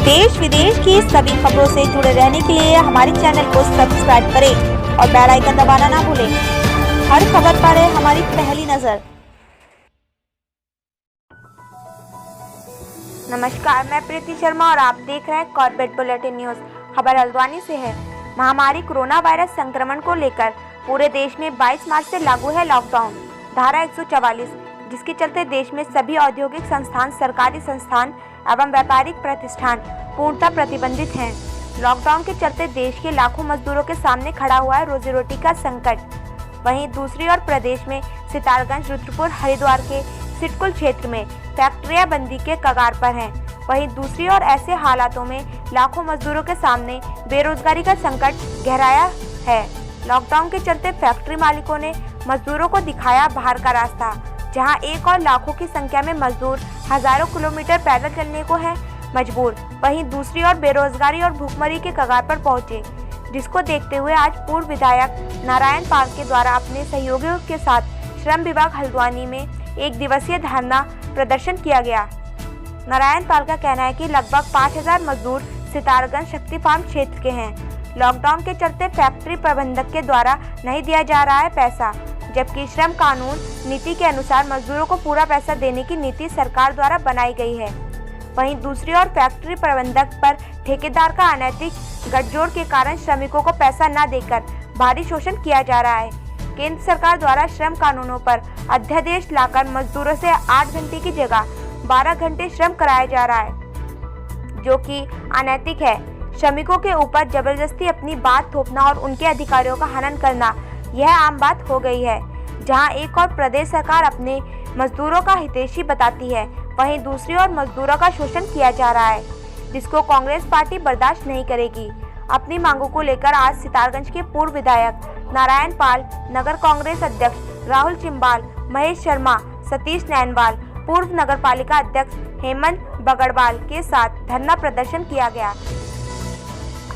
देश विदेश की सभी खबरों से जुड़े रहने के लिए हमारे चैनल को सब्सक्राइब करें और बेल आइकन दबाना ना भूलें। हर खबर पर है हमारी पहली नजर। नमस्कार, मैं प्रीति शर्मा और आप देख रहे हैं कॉर्बेट बुलेटिन न्यूज। खबर हल्द्वानी से है। महामारी कोरोना वायरस संक्रमण को लेकर पूरे देश में 22 मार्च से लागू है लॉकडाउन। धारा 144, जिसके चलते देश में सभी औद्योगिक संस्थान, सरकारी संस्थान एवं व्यापारिक प्रतिष्ठान पूर्णतः प्रतिबंधित हैं। लॉकडाउन के चलते देश के लाखों मजदूरों के सामने खड़ा हुआ है रोजी रोटी का संकट। वहीं दूसरी ओर प्रदेश में सितारगंज, रुद्रपुर, हरिद्वार के सिडकुल क्षेत्र में फैक्ट्रियां बंदी के कगार पर हैं। वहीं दूसरी ओर ऐसे हालातों में लाखों मजदूरों के सामने बेरोजगारी का संकट गहराया है। लॉकडाउन के चलते फैक्ट्री मालिकों ने मजदूरों को दिखाया बाहर का रास्ता, जहां एक और लाखों की संख्या में मजदूर हजारों किलोमीटर पैदल चलने को है मजबूर। वहीं दूसरी ओर बेरोजगारी और भूखमरी के कगार पर पहुंचे, जिसको देखते हुए आज पूर्व विधायक नारायण पाल के द्वारा अपने सहयोगियों के साथ श्रम विभाग हल्द्वानी में 1 दिवसीय धरना प्रदर्शन किया गया। नारायण पाल का कहना है कि लगभग 5000 मजदूर सितारगंज शक्ति फार्म क्षेत्र के हैं। लॉकडाउन के चलते फैक्ट्री प्रबंधक के द्वारा नहीं दिया जा रहा है पैसा, जबकि श्रम कानून नीति के अनुसार मजदूरों को पूरा पैसा देने की नीति सरकार द्वारा बनाई गई है। वहीं दूसरी ओर फैक्ट्री प्रबंधक पर ठेकेदार का अनैतिक गठजोड़ के कारण श्रमिकों को पैसा न देकर भारी शोषण किया जा रहा है। केंद्र सरकार द्वारा श्रम कानूनों पर अध्यादेश लाकर मजदूरों से 8 घंटे की जगह 12 घंटे श्रम कराया जा रहा है, जो कि अनैतिक है। श्रमिकों के ऊपर जबरदस्ती अपनी बात थोपना और उनके अधिकारों का हनन करना यह आम बात हो गई है। जहां एक और प्रदेश सरकार अपने मजदूरों का हितैषी बताती है, वहीं दूसरी ओर मजदूरों का शोषण किया जा रहा है, जिसको कांग्रेस पार्टी बर्दाश्त नहीं करेगी। अपनी मांगों को लेकर आज सितारगंज के पूर्व विधायक नारायण पाल, नगर कांग्रेस अध्यक्ष राहुल चिंबाल, महेश शर्मा, सतीश नैनवाल, पूर्व नगर पालिका अध्यक्ष हेमंत बगड़वाल के साथ धरना प्रदर्शन किया गया।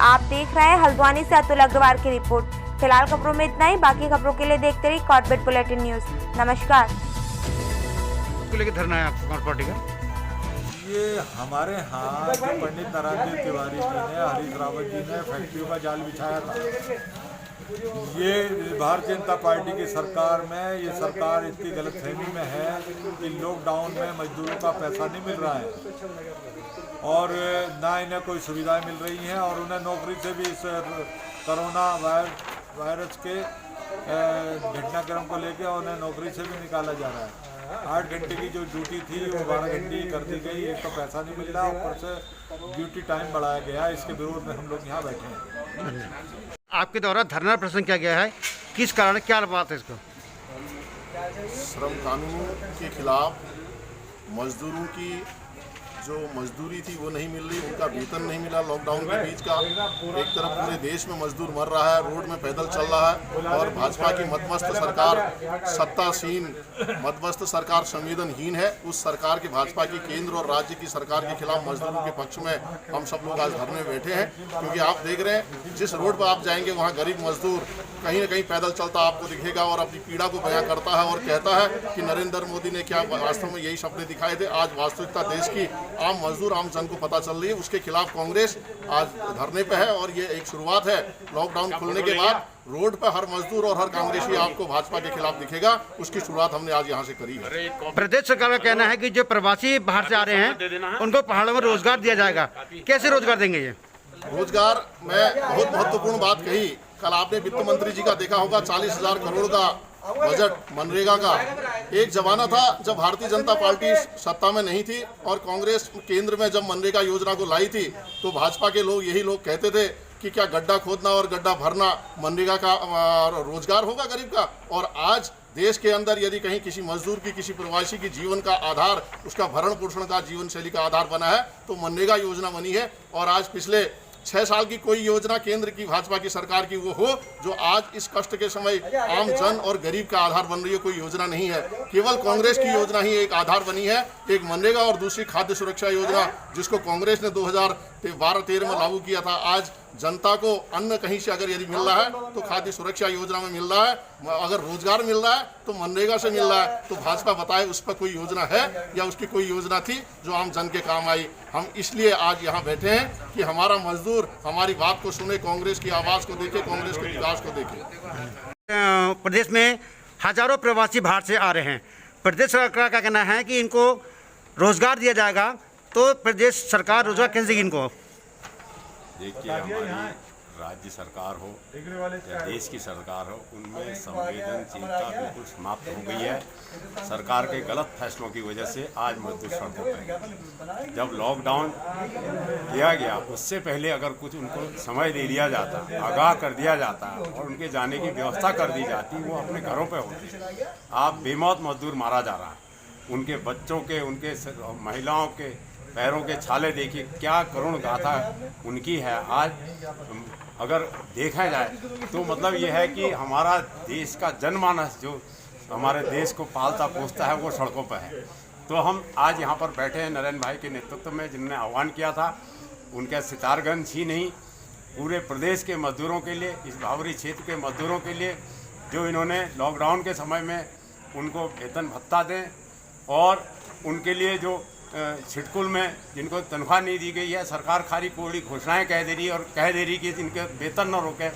आप देख रहे हैं हल्द्वानी से अतुल अग्रवाल की रिपोर्ट। फिलहाल खबरों में इतना ही। बाकी खबरों के लिए देखते रहिए कॉर्बेट बुलेटिन न्यूज। नमस्कार। लेके धरना है आपको कौन पार्टी का? ये हमारे यहाँ जो पंडित नारायण तिवारी जी ने, हरीश रावत जी ने फैक्ट्रियों का जाल बिछाया था। ये भारतीय जनता पार्टी की सरकार में ये सरकार इतनी गलतफहमी में है कि लॉकडाउन में मजदूरों का पैसा नहीं मिल रहा है और ना इन्हें कोई सुविधाएं मिल रही हैं और उन्हें नौकरी से भी इस कोरोना वायरस के घटनाक्रम को लेकर उन्हें नौकरी से भी निकाला जा रहा है। 8 घंटे की जो ड्यूटी थी वो 12 घंटे कर दी गई। एक तो पैसा नहीं मिल रहा, ऊपर से ड्यूटी टाइम बढ़ाया गया। इसके विरोध में हम लोग यहाँ बैठे हैं। आपके द्वारा धरना प्रदर्शन किया गया है, किस कारण, क्या बात है इसको? श्रम कानून के खिलाफ मजदूरों की जो मजदूरी थी वो नहीं मिल रही, उनका वेतन नहीं मिला लॉकडाउन के बीच का। एक तरफ पूरे देश में मजदूर मर रहा है, रोड में पैदल चल रहा है और भाजपा की मदमस्त सरकार, सत्तासीन मदमस्त सरकार संवेदनहीन है। उस सरकार के, भाजपा की केंद्र और राज्य की सरकार के खिलाफ मजदूरों के पक्ष में हम सब लोग आज धरने में बैठे हैं। क्योंकि आप देख रहे हैं जिस रोड पर आप जाएंगे वहाँ गरीब मजदूर कहीं न कहीं पैदल चलता आपको दिखेगा और अपनी पीड़ा को बयां करता है और कहता है कि नरेंद्र मोदी ने क्या वास्तव में यही सपने दिखाए थे। आज वास्तविकता देश की आम मजदूर, आम जन को पता चल रही है। उसके खिलाफ कांग्रेस आज धरने पे है और ये एक शुरुआत है। लॉकडाउन खुलने के बाद रोड पर हर मजदूर और हर कांग्रेसी आपको भाजपा के खिलाफ दिखेगा। उसकी शुरुआत हमने आज यहाँ से करी है। प्रदेश सरकार का कहना है कि जो प्रवासी बाहर से आ रहे हैं उनको पहाड़ों में रोजगार दिया जाएगा। कैसे रोजगार देंगे? ये रोजगार में बहुत महत्वपूर्ण बात कही। कल आपने वित्त मंत्री जी का देखा होगा 40,000 करोड़ का बजट मनरेगा का। एक जमाना था जब भारतीय जनता पार्टी सत्ता में नहीं थी और कांग्रेस केंद्र में जब मनरेगा योजना को लाई थी तो भाजपा के लोग, यही लोग कहते थे कि क्या गड्ढा खोदना और गड्ढा भरना मनरेगा का रोजगार होगा गरीब का। और आज देश के अंदर यदि कहीं किसी मजदूर की, किसी प्रवासी की जीवन का आधार, उसका भरण पोषण का, जीवन शैली का आधार बना है तो मनरेगा योजना बनी है। और आज पिछले 6 साल की कोई योजना केंद्र की, भाजपा की सरकार की वो हो जो आज इस कष्ट के समय आम जन और गरीब का आधार बन रही है, कोई योजना नहीं है। केवल कांग्रेस की योजना ही एक आधार बनी है, एक मनरेगा और दूसरी खाद्य सुरक्षा योजना, जिसको कांग्रेस ने 12-13 में लागू किया था। आज जनता को अन्न कहीं से अगर यदि मिल रहा है तो खाद्य सुरक्षा योजना में मिल रहा है, अगर रोजगार मिल रहा है तो मनरेगा से मिल रहा है। तो भाजपा बताए उस पर कोई योजना है या उसकी कोई योजना थी जो आम जन के काम आई। हम इसलिए आज यहाँ बैठे हैं कि हमारा मजदूर हमारी बात को सुने, कांग्रेस की आवाज़ को देखे, कांग्रेस के विकास को देखे। प्रदेश में हजारों प्रवासी बाहर से आ रहे हैं। प्रदेश सरकार का कहना है कि इनको रोजगार दिया जाएगा, तो प्रदेश सरकार रोजगार कैसे देगी इनको? देखिए, हमारी राज्य सरकार हो या देश की सरकार हो, उनमें संवेदनशीलता बिल्कुल समाप्त हो गई है। सरकार के गलत फैसलों की वजह से आज मजदूर सड़कों पर हैं। जब लॉकडाउन किया गया उससे पहले अगर कुछ उनको समय दे दिया जाता, आगाह कर दिया जाता और उनके जाने की व्यवस्था कर दी जाती, वो अपने घरों पर होते। आप बेमौत मजदूर मारा जा रहा है। उनके बच्चों के, उनके महिलाओं के पैरों के छाले देखिए, क्या करुण गाथा उनकी है। आज अगर देखा जाए तो मतलब ये है कि हमारा देश का जनमानस जो हमारे देश को पालता पोसता है वो सड़कों पर है। तो हम आज यहाँ पर बैठे हैं नरेंद्र भाई के नेतृत्व में, जिन्होंने आह्वान किया था। उनका सितारगंज ही नहीं, पूरे प्रदेश के मजदूरों के लिए, इस भावरी क्षेत्र के मजदूरों के लिए, जो इन्होंने लॉकडाउन के समय में उनको वेतन भत्ता दें और उनके लिए जो छिटकुल में जिनको तनख्वाह नहीं दी गई है, सरकार खाली कोड़ी घोषणाएं कह दे रही है और कह दे रही कि इनके वेतन न रोके,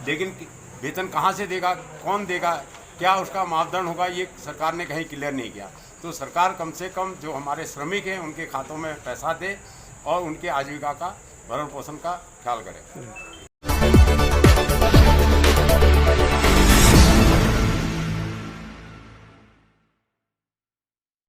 लेकिन वेतन कहाँ से देगा, कौन देगा, क्या उसका मापदंड होगा, ये सरकार ने कहीं क्लियर नहीं किया। तो सरकार कम से कम जो हमारे श्रमिक हैं उनके खातों में पैसा दे और उनके आजीविका का भरण पोषण का ख्याल करे।